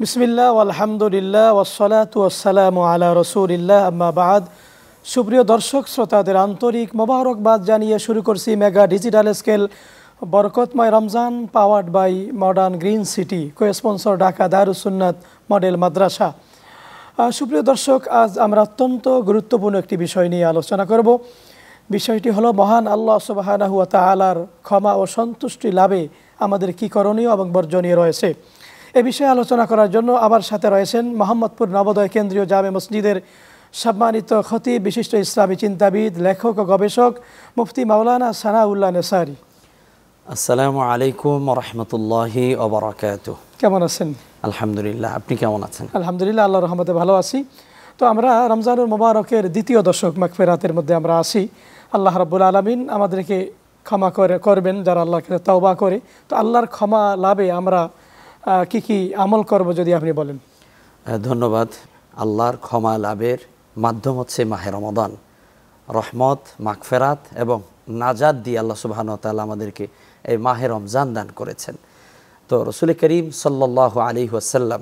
বিসমিল্লাহ আলহামদুলিল্লাহ ওয়াসসালাতু ওয়াসসালামু আলা রাসূলিল্লাহ আম্মা বাদ। সুপ্রিয় দর্শক শ্রোতাদের আন্তরিক মোবারকবাদ জানিয়ে শুরু করছি মেগা ডিজিটাল স্কেল বরকতময় Ramzan powered by modern green city, co sponsor Dhaka Darus Sunnat model মাদ্রাসা। সুপ্রিয় দর্শক, আজ আমরা অত্যন্ত গুরুত্বপূর্ণ একটি বিষয় নিয়ে আলোচনা করব। বিষয়টি হলো মহান আল্লাহ সুবহানাহু ওয়া তাআলার ক্ষমা ও সন্তুষ্টি লাভে আমাদের কী করণীয় এবং বর্জনীয় রয়েছে। এ বিষয়ে আলোচনা করার জন্য আমার সাথে রয়েছেন মোহাম্মদপুর নবোদয় কেন্দ্রীয় জামে মসজিদের সম্মানিত খতিব, বিশিষ্ট ইসলামী চিন্তাবিদ, লেখক ও গবেষক মুফতি মাওলানা সানাউল্লাহ নেসারি। আসসালামু আলাইকুম ওয়া রাহমাতুল্লাহি ওয়া বারাকাতুহু। কেমন আছেন? আলহামদুলিল্লাহ, আপনি কেমন আছেন? আলহামদুলিল্লাহ, আল্লাহর রহমতে ভালো আছি। তো আমরা রমজানুল মুবারকের দ্বিতীয় দশক মাগফিরাতের মধ্যে আমরা আছি। আল্লাহ রাব্বুল আলামিন আমাদেরকে ক্ষমা করবেন যারা আল্লাহর কাছে তওবা করে। তো আল্লাহর ক্ষমা লাভে আমরা কি কি আমল করব যদি আপনি বলেন। ধন্যবাদ। আল্লাহর ক্ষমা লাভের মাধ্যম হচ্ছে মাহে রমাদান। রহমত, মাগফিরাত এবং নাজাত দিয়ে আল্লাহ সুবহানাহু ওয়া তাআলা আমাদেরকে এই মাহে রমজান দান করেছেন। তো রাসূল করিম সাল্লাল্লাহু আলাইহি ওয়াসাল্লাম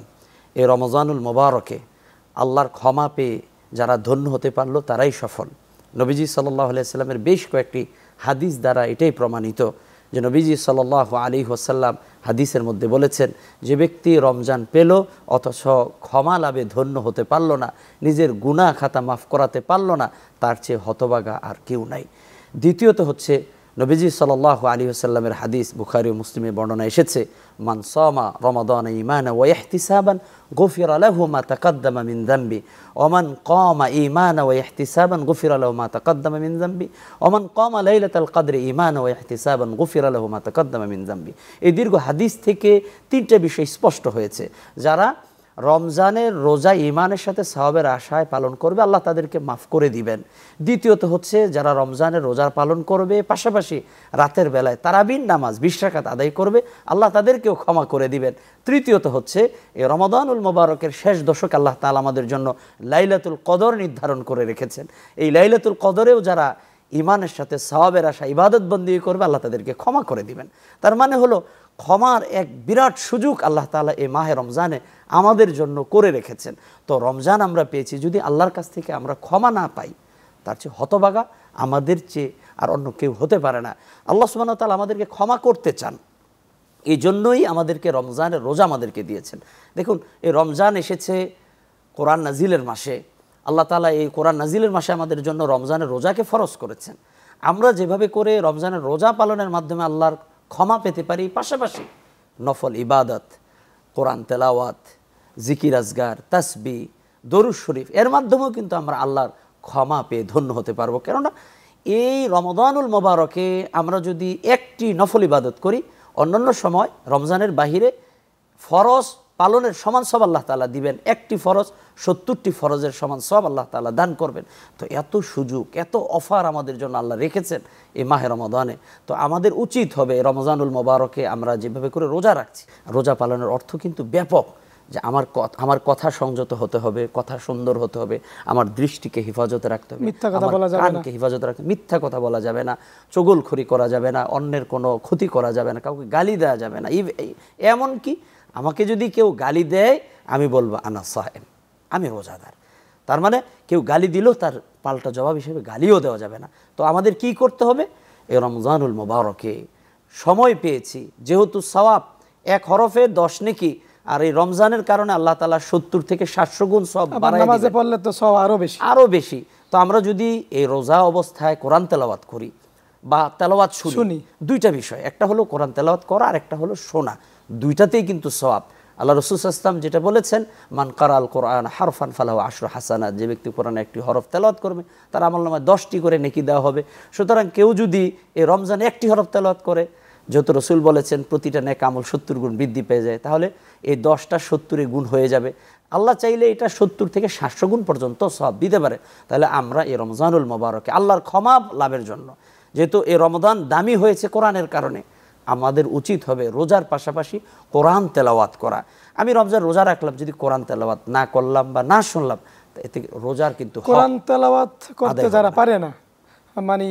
এই রমজানুল মুবারকে আল্লাহর ক্ষমা পেয়ে যারা ধন্য হতে পারলো তারাই সফল। নবীজি সাল্লাল্লাহু আলাইহি ওয়াসাল্লামের বেশ কয়েকটি হাদিস দ্বারা এটাই প্রমাণিত যে নবীজি সাল্লাল্লাহু আলাইহি ওয়াসাল্লাম হাদিসের মধ্যে বলেছেন, যে ব্যক্তি রমজান পেল অথচ ক্ষমা লাভে ধন্য হতে পারল না, নিজের গুনাহ খাতা মাফ করাতে পারল না, তার চেয়ে হতভাগা আর কেউ নাই। দ্বিতীয়ত হচ্ছে নবীজি সাল্লাল্লাহু আলাইহি ওয়াসাল্লামের হাদিস বুখারী ও মুসলিমে বর্ণনা এসেছে, মান সামা রমাদান ঈমানান ওয়া ইহতিসাবান গুফিরা লাহু মা তাকাদ্দামা মিন যামবি ওয়া মান কামা ঈমানান ওয়া ইহতিসাবান গুফিরা লাহু মা তাকাদ্দামা মিন যামবি ওয়া মান কামা লাইলাতাল কদরি ঈমানান ওয়া ইহতিসাবান গুফিরা লাহু মা তাকাদ্দামা মিন যামবি। এই দীর্ঘ হাদিস থেকে তিনটা বিষয় স্পষ্ট হয়েছে। যারা রমজানের রোজা ঈমানের সাথে সওয়াবের আশায় পালন করবে, আল্লাহ তাদেরকে মাফ করে দিবেন। দ্বিতীয়ত হচ্ছে যারা রমজানের রোজা পালন করবে, পাশাপাশি রাতের বেলায় তারাবির নামাজ 20 রাকাত আদায় করবে, আল্লাহ তাদেরকেও ক্ষমা করে দিবেন। তৃতীয়ত হচ্ছে এই রমাদানুল মুবারকের শেষ দশক আল্লাহ তাআলা আমাদের জন্য লাইলাতুল কদর নির্ধারণ করে রেখেছেন। এই লাইলাতুল কদরেও যারা ঈমানের সাথে সওয়াবের আশা ইবাদত বন্দেগী করবে, আল্লাহ তাদেরকে ক্ষমা করে দিবেন। তার মানে হলো ক্ষমার এক বিরাট সুযোগ আল্লাহ তাআলা এই মাহে রমজানে আমাদের জন্য করে রেখেছেন। তো রমজান আমরা পেয়েছি, যদি আল্লাহর কাছ থেকে আমরা ক্ষমা না পাই, তার চেয়ে হতভাগা আমাদের চেয়ে আর অন্য কেউ হতে পারে না। আল্লাহ সুবহানাহু ওয়া তাআলা আমাদেরকে ক্ষমা করতে চান, এই জন্যই আমাদেরকে রমজানের রোজা আমাদেরকে দিয়েছেন। দেখুন, এই রমজান এসেছে কোরআন নাজিলের মাসে। আল্লাহ তাআলা এই কোরআন নাজিলের মাসে আমাদের জন্য রমজানের রোজাকে ফরজ করেছেন। আমরা যেভাবে করে রমজানের রোজা পালনের মাধ্যমে আল্লাহর ক্ষমা পেতে পারি, পাশাপাশি নফল ইবাদত, কোরআন তেলাওয়াত, জিকির আজগার, তাসবিহ, দরুদ শরীফ, এর মাধ্যমেও কিন্তু আমরা আল্লাহর ক্ষমা পেয়ে ধন্য হতে পারবো। কেননা এই রমাদানুল মুবারকে আমরা যদি একটি নফল ইবাদত করি, অন্যান্য সময় রমজানের বাহিরে ফরজ পালনের সমান সব আল্লাহ তাআলা দিবেন। একটি ফরজ 70টি ফরজের সমান সব আল্লাহ তাআলা দান করবেন। তো এত সুযোগ, এত অফার আমাদের জন্য আল্লাহ রেখেছেন এই মাহে রমাদানে। তো আমাদের উচিত হবে রমজানুল মুবারকে আমরা যেভাবে করে রোজা রাখছি, রোজা পালনের অর্থ কিন্তু ব্যাপক, যে আমার কথা সংযত হতে হবে, কথা সুন্দর হতে হবে, আমার দৃষ্টিকে হেফাজতে রাখতে হবে, মিথ্যা কথা বলা যাবে না, কানকে হেফাজতে রাখতে, মিথ্যা কথা বলা যাবে না, চগলখড়ি করা যাবে না, অন্যের কোনো ক্ষতি করা যাবে না, কাউকে গালি দেওয়া যাবে না। এমন কি আমাকে যদি কেউ গালি দেয়, আমি বলবো আনা সায়েম, আমি রোজাদার। তার মানে কেউ গালি দিলেও তার পাল্টা জবাব হিসেবে গালিও দেওয়া যাবে না। তো আমাদের কি করতে হবে? এই রমজানুল মুবারকে সময় পেয়েছি, যেহেতু সওয়াব এক হরফে 10 নেকি, আর এই রমজানের কারণে আল্লাহ তাআলা 70 থেকে 700 গুণ সওয়াব বাড়ায় দিবেন। নামাজে পড়লে তো সওয়াব আরো বেশি। তো আমরা যদি এই রোজা অবস্থায় কোরআন তেলাওয়াত করি বা তেলাওয়াত শুনি, দুইটা বিষয়, একটা হলো কোরআন তেলাওয়াত করা আর একটা হলো শোনা, দুইটাতেই কিন্তু সওয়াব। আল্লাহ রাসূল সাল্লাল্লাহু আলাইহি ওয়াসাল্লাম যেটা বলেছেন, মান কারাল কোরআন হারফান ফালাহু 10 হাসানাত, যে ব্যক্তি কোরআনে একটি হরফ তেলাওয়াত করবে তার আমলনামায় 10টি করে নেকি দেওয়া হবে। সুতরাং কেউ যদি এই রমজানে একটি হরফ তেলাওয়াত করে, যেহেতু রাসূল বলেছেন প্রতিটা নেক আমল 70 গুণ বৃদ্ধি পেয়ে যায়, তাহলে এই 10টা 70 গুণ হয়ে যাবে। আল্লাহ চাইলে এটা 70 থেকে 700 গুণ পর্যন্ত সওয়াব দিতে পারে। তাহলে আমরা এই রমজানুল মুবারকে আল্লাহর ক্ষমা লাভের জন্য, যেহেতু এই রমজান দামি হয়েছে কোরআনের কারণে, আমাদের উচিত হবে রোজার পাশাপাশি কোরআন তেলাওয়াত করা। আমি রমজান রোজা রাখলাম, যদি কোরআন তেলাওয়াত না করলাম বা না শুনলাম, এতে রোজার কিন্তু কোরআন তেলাওয়াত করতে যারা পারে না, মানে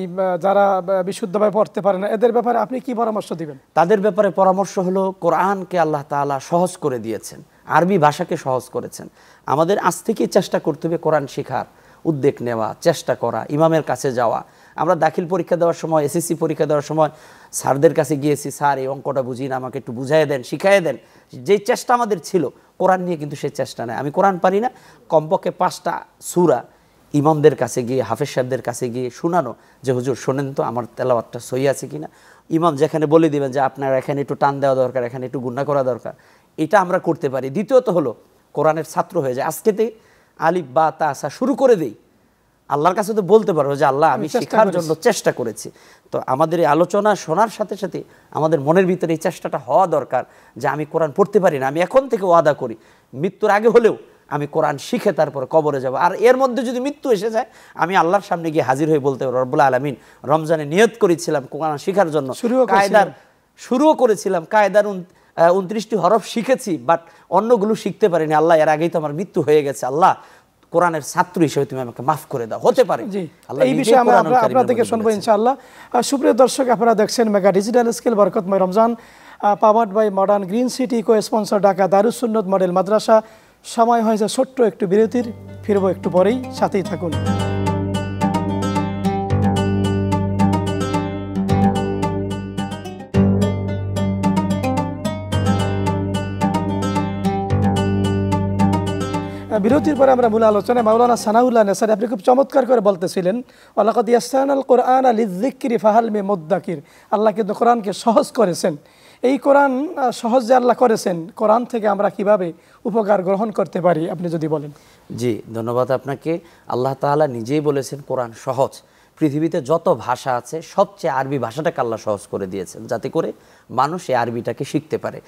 যারা বিশুদ্ধভাবে পড়তে পারে না, এদের ব্যাপারে আপনি কি পরামর্শ দিবেন? তাদের ব্যাপারে পরামর্শ হলো, কোরআনকে আল্লাহ তাআলা সহজ করে দিয়েছেন। আরবি ভাষাকে সহজ করেছেন। আমাদের আজ থেকেই চেষ্টা করতে হবে কোরআন শেখার, উদ্যোগ নেওয়া, চেষ্টা করা, ইমামের কাছে যাওয়া। আমরা দাখিল পরীক্ষা দেওয়ার সময়, এসএসসি পরীক্ষা দেওয়ার সময় স্যারদের কাছে গিয়েছি, স্যার এই অঙ্কটা বুঝি না, আমাকে একটু বুঝাইয়ে দেন, শিখাইয়ে দেন। যেই চেষ্টা আমাদের ছিল, কোরআন নিয়ে কিন্তু সেই চেষ্টা নেই। আমি কোরআন পারি না, কমপক্ষে 5টা সূরা ইমামদের কাছে গিয়ে, হাফেজ সাহেবদের কাছে গিয়ে শোনানো যে হুজুর শোনেন তো আমার তেলাওয়াতটা সহি আছে কিনা। ইমাম যেখানে বলে দিবেন যে আপনার এখানে একটু টান দেওয়া দরকার, এখানে একটু গুণা করা দরকার, এটা আমরা করতে পারি। দ্বিতীয়ত হলো কোরআনের ছাত্র হয়ে যায়। আজকেতে আলিফ বা তা সা শুরু করে দেই, আল্লাহর কাছে তো বলতে পারবো যে আল্লাহ আমি শেখার জন্য চেষ্টা করেছি। তো আমাদের এই আলোচনা শোনার সাথে সাথে আমাদের মনের ভিতরে এই চেষ্টাটা হওয়া দরকার যে আমি কোরআন পড়তে পারি না, আমি এখন থেকে ওয়াদা করি মৃত্যুর আগে হলেও আমি কোরআন শিখে তারপর কবরে যাব। আর এর মধ্যে যদি মৃত্যু এসে যায়, আমি আল্লাহর সামনে গিয়ে হাজির হয়ে বলতে পারবো রব্বুল আলামিন রমজানে নিয়ত করেছিলাম কোরআন শেখার জন্য, শুরুও করেছিলাম, কায়দার 29টি হরফ শিখেছি, বাট অন্যগুলো শিখতে পারিনি। আল্লাহ এর আগেই তো আমার মৃত্যু হয়ে গেছে, আল্লাহ কোরআনের ছাত্র হিসেবে তুমি আমাকে মাফ করে দাও। হতে পারে এই বিষয়ে আমরা আপনাদেরকে শুনবো ইনশাআল্লাহ। সুপ্রিয় দর্শক, আপনারা দেখছেন মেগা ডিজিটাল স্কেল বরকতময় Ramzan, powered by modern green city, co sponsor Dhaka Darus Sunnat model মাদ্রাসা। সময় হয়েছে ছোট্ট একটু বিরতির, ফিরবো একটু পরেই, সাথেই থাকুন। বিরতির পরে আমরা মূল আলোচনায় মাওলানা সানাউল্লাহ নেসারি আপনি খুব চমৎকার করে বলতেছিলেন ওয়ালাকাদ ইয়াসসারনাল কুরআনা লিযিকরি ফাহাল মিন মুদ্দাকির। আল্লাহ কিন্তু কোরআনকে সহজ করেছেন। এই কোরআন সহজ যে আল্লাহ করেছেন, কোরআন থেকে আমরা কিভাবে উপকার গ্রহণ করতে পারি আপনি যদি বলেন। জি, ধন্যবাদ আপনাকে। আল্লাহ তাআলা নিজেই বলেছেন কোরআন সহজ। পৃথিবীতে যত ভাষা আছে সবচেয়ে আরবি ভাষাটাকে আল্লাহ সহজ করে দিয়েছেন, যাতে করে মানুষ এই আরবিটাকে শিখতে পারে।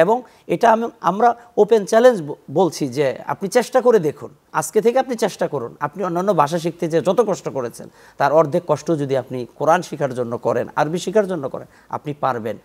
এবং এটা আমরা ওপেন চ্যালেঞ্জ বলছি যে আপনি চেষ্টা করে দেখুন, আজকে থেকে আপনি চেষ্টা করুন। আপনি অন্যান্য ভাষা শিখতে যে যত কষ্ট করেছেন তার অর্ধেক কষ্ট যদি আপনি কোরআন শেখার জন্য করেন, আরবি শেখার জন্য করেন, আপনি পারবেন।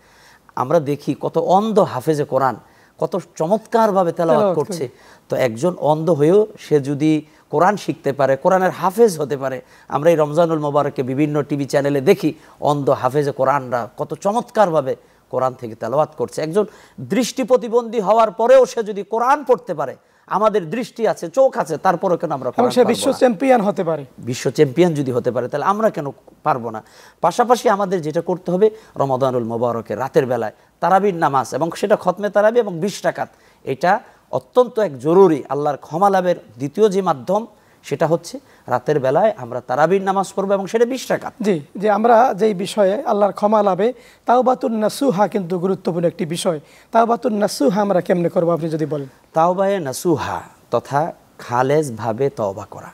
আমরা দেখি কত অন্ধ হাফেজে কোরআন কত চমৎকারভাবে তেলাওয়াত করছে। তো একজন অন্ধ হয়েও সে যদি কোরআন শিখতে পারে, কোরআনের হাফেজ হতে পারে। আমরা এই রমজানুল মোবারকে বিভিন্ন টিভি চ্যানেলে দেখি অন্ধ হাফেজে কোরআনরা কত চমৎকারভাবে কোরআন থেকে তেলাওয়াত করছে। একজন দৃষ্টি প্রতিবন্ধী হওয়ার পরেও সে যদি কোরআন পড়তে পারে, আমাদের দৃষ্টি আছে, চোখ আছে, তারপরেও কেন আমরা সে বিশ্ব চ্যাম্পিয়ন হতে পারে? বিশ্ব চ্যাম্পিয়ন যদি হতে পারে, তাহলে আমরা কেন পারবো না? পাশাপাশি আমাদের যেটা করতে হবে, রমাদানুল মোবারকের রাতের বেলায় তারাবির নামাজ, এবং সেটা খতমে তারাবি এবং 20 রাকাত, এটা অত্যন্ত এক জরুরি আল্লাহর ক্ষমা লাভের দ্বিতীয় যে মাধ্যম, সেটা হচ্ছে রাতের বেলায় আমরা তারাবির নামাজ পড়বো, এবং সেটা 20 রাকাত। জি যে আমরা যেই বিষয়ে আল্লাহর ক্ষমা লাভে তাওবাতুন নাসুহা কিন্তু গুরুত্বপূর্ণ একটি বিষয়। তাওবাতুন নাসুহা আমরা কেমনে করবো আপনি যদি বলেন। তাওবায়ে নাসুহা তথা খালেজ ভাবে তওবা করা,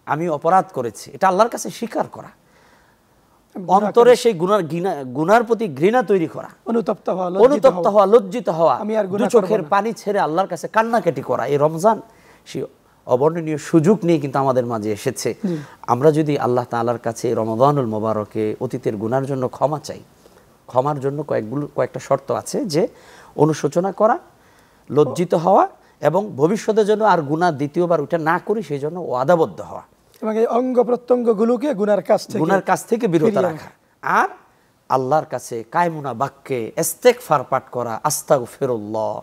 আমি অপরাধ করেছি, এটা আল্লাহর কাছে স্বীকার করা, অন্তরে সেই গুনার প্রতি ঘৃণা তৈরি করা, অনুতপ্ত হওয়া, লজ্জিত হওয়া, দু চোখের পানি ছেড়ে আল্লাহর কাছে কান্নাকাটি করা। এই রমজান সেই অবর্ণনীয় সুযোগ নিয়ে কিন্তু আমাদের মাঝে এসেছে। আমরা যদি আল্লাহ তাআলার কাছে রমাদানুল মোবারকে অতীতের গুনার জন্য ক্ষমা চাই, ক্ষমার জন্য কয়েকটা শর্ত আছে, যে অনুশোচনা করা, লজ্জিত হওয়া, এবং ভবিষ্যতের জন্য আর গুনাহ দ্বিতীয়বার ওটা না করি সেই জন্য ওয়াদাবদ্ধ হওয়া, এবং এই অঙ্গ প্রত্যঙ্গগুলোকে গুনার কাছ থেকে বিরত রাখা, আর আল্লাহর কাছে কায়মুনা বাক্যে ইস্তেগফার পাঠ করা, আস্তাগফিরুল্লাহ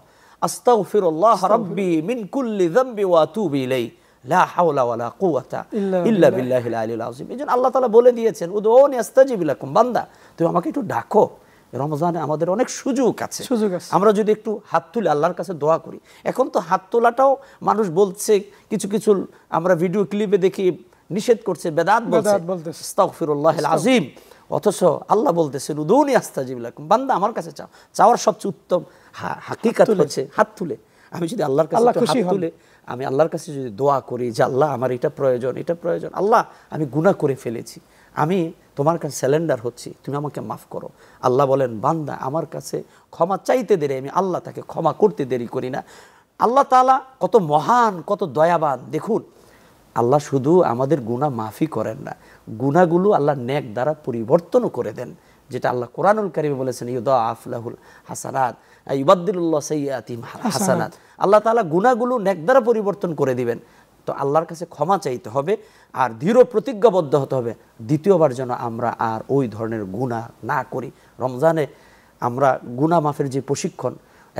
আস্তাগফিরুল্লাহ রাব্বি মিন কুল্লি যামবি ওয়া আতুবু ইলাইহি লা হাওলা ওয়ালা কুওয়াতা ইল্লা বিল্লাহিল আলিয়্যিল আযীম। এজন্য আল্লাহ তাআলা বলে দিয়েছেন উদউনি আস্তাজিব লাকুম, বান্দা তুমি আমাকে একটু ডাকো। রমজানে আমাদের অনেক সুযোগ আছে, আমরা যদি একটু হাত তুলে আল্লাহর কাছে দোয়া করি। এখন তো হাত তোলাটাও মানুষ বলছে, কিছু কিছু আমরা ভিডিও ক্লিপে দেখি নিষেধ করছে, বেদাত বলছে, আস্তাগফিরুল্লাহিল আযীম। অথচ আল্লাহ বলতেছেন উদউনি আস্তাজিব লাকুম, বান্দা আমার কাছে চাও। চাওয়ার সবচেয়ে উত্তম হাকিকাত হচ্ছে হাত তুলে। আমি যদি আল্লাহর কাছে হাত তুলে আমি আল্লাহর কাছে যদি দোয়া করি যে আল্লাহ আমার এটা প্রয়োজন, এটা প্রয়োজন, আল্লাহ আমি গুনাহ করে ফেলেছি, আমি তোমার কাছে স্যালেন্ডার হচ্ছি, তুমি আমাকে মাফ করো। আল্লাহ বলেন বান্দা আমার কাছে ক্ষমা চাইতে দেরি, আমি আল্লাহ তাকে ক্ষমা করতে দেরি করি না। আল্লাহ তাআলা কত মহান, কত দয়াবান। দেখুন, আল্লাহ শুধু আমাদের গুনাহ মাফই করেন না, গুনাহগুলো আল্লাহ নেক দ্বারা পরিবর্তনও করে দেন, যেটা আল্লাহ কোরআনুল কারীমে বলেছেন ইউদাআফ লাহুল হাসানাত ইউবাদদিলুল্লাহু সাইয়্যাতিহিম হাসানাত। আল্লাহ তাআলা গুনাহগুলো নেক দ্বারা পরিবর্তন করে দিবেন। তো আল্লাহর কাছে ক্ষমা চাইতে হবে, আর দৃঢ় প্রতিজ্ঞাবদ্ধ হতে হবে দ্বিতীয়বার যেন আমরা আর ওই ধরনের গুনাহ না করি। রমজানে আমরা গুনাহ মাফের যে প্রশিক্ষণ,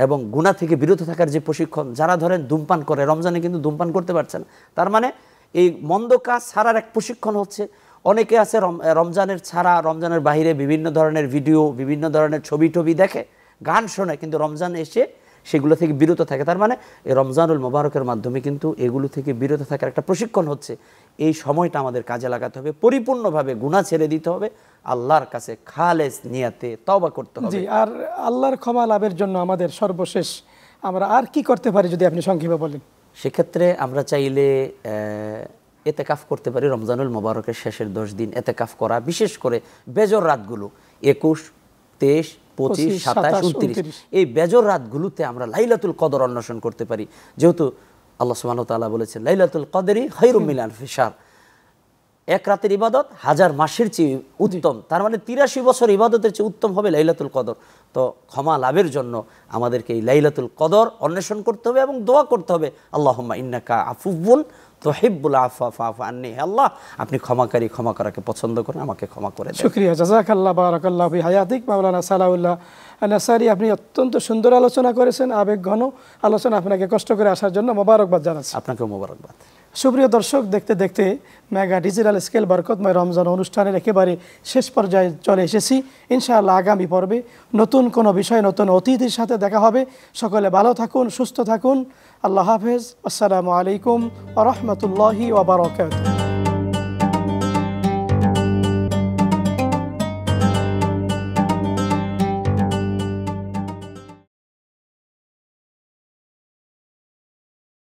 এবং গুনাহ থেকে বিরত থাকার যে প্রশিক্ষণ, যারা ধরেন ধূমপান করে রমজানে কিন্তু ধূমপান করতে পারছে না, তার মানে এই মন্দ কাজ ছাড়ার এক প্রশিক্ষণ হচ্ছে। অনেকে আছে রমজানের ছাড়া, রমজানের বাইরে বিভিন্ন ধরনের ভিডিও, বিভিন্ন ধরনের ছবি টবি দেখে, গান শোনে, কিন্তু রমজান এসে সেগুলো থেকে বিরত থাকে। তার মানে এই রমজানুল মোবারকের মাধ্যমে কিন্তু এগুলো থেকে বিরত থাকার একটা প্রশিক্ষণ হচ্ছে। এই সময়টা আমাদের কাজে লাগাতে হবে, পরিপূর্ণভাবে গুনাহ ছেড়ে দিতে হবে, আল্লাহর কাছে খালেস নিয়াতে তওবা করতে হবে। জি, আর আল্লাহর ক্ষমা লাভের জন্য আমাদের সর্বশেষ আমরা আর কি করতে পারি যদি আপনি সংক্ষেপে বলেন? সেক্ষেত্রে আমরা চাইলে এতেকাফ করতে পারি। রমজানুল মোবারকের শেষের 10 দিন এতেকাফ করা, বিশেষ করে বেজর রাতগুলো 21, 23, 25, 27, 29 এই বেজর রাতগুলোতে আমরা লাইলাতুল কদর অন্বেষণ করতে পারি। যেহেতু আল্লাহ সুবহানাহু ওয়া তাআলা বলেছেন লাইলাতুল কদরি খায়রুম মিন আলফি শাহর, এক রাতের ইবাদত 1000 মাসের চেয়ে উত্তম। তার মানে 83 বছর ইবাদতের চেয়ে উত্তম হবে লাইলাতুল কদর। তো ক্ষমা লাভের জন্য আমাদেরকে এই লাইলাতুল কদর অন্বেষণ করতে হবে এবং দোয়া করতে হবে, আল্লাহুম্মা ইন্নাকা আফুউন তুহিব্বুল আফওয়া ফাআফু আন্নী। আল্লাহ, আপনি ক্ষমাকারী, ক্ষমা করাকে পছন্দ করেন, আমাকে ক্ষমা করে দেন। শুকরিয়া, জাযাকাল্লাহ, বারাকাল্লাহু ফি হায়াতিক। মাওলানা সালাউল্লাহ আনসারী, আপনি অত্যন্ত সুন্দর আলোচনা করেছেন, আবেগ ঘন আলোচনা। আপনাকে কষ্ট করে আসার জন্য মোবারকবাদ জানাচ্ছি। আপনাকেও মোবারকবাদ। সুপ্রিয় দর্শক, দেখতে দেখতে মেগা ডিজিটাল স্কেল বরকতময় রমজান অনুষ্ঠানের একেবারে শেষ পর্যায়ে চলে এসেছি। ইনশাআল্লাহ আগামী পর্বে নতুন কোনো বিষয়, নতুন অতিথির সাথে দেখা হবে। সকলে ভালো থাকুন, সুস্থ থাকুন। আল্লাহ হাফেজ। আসসালামু আলাইকুম ওয়া রাহমাতুল্লাহি ওয়া বারাকাতুহু।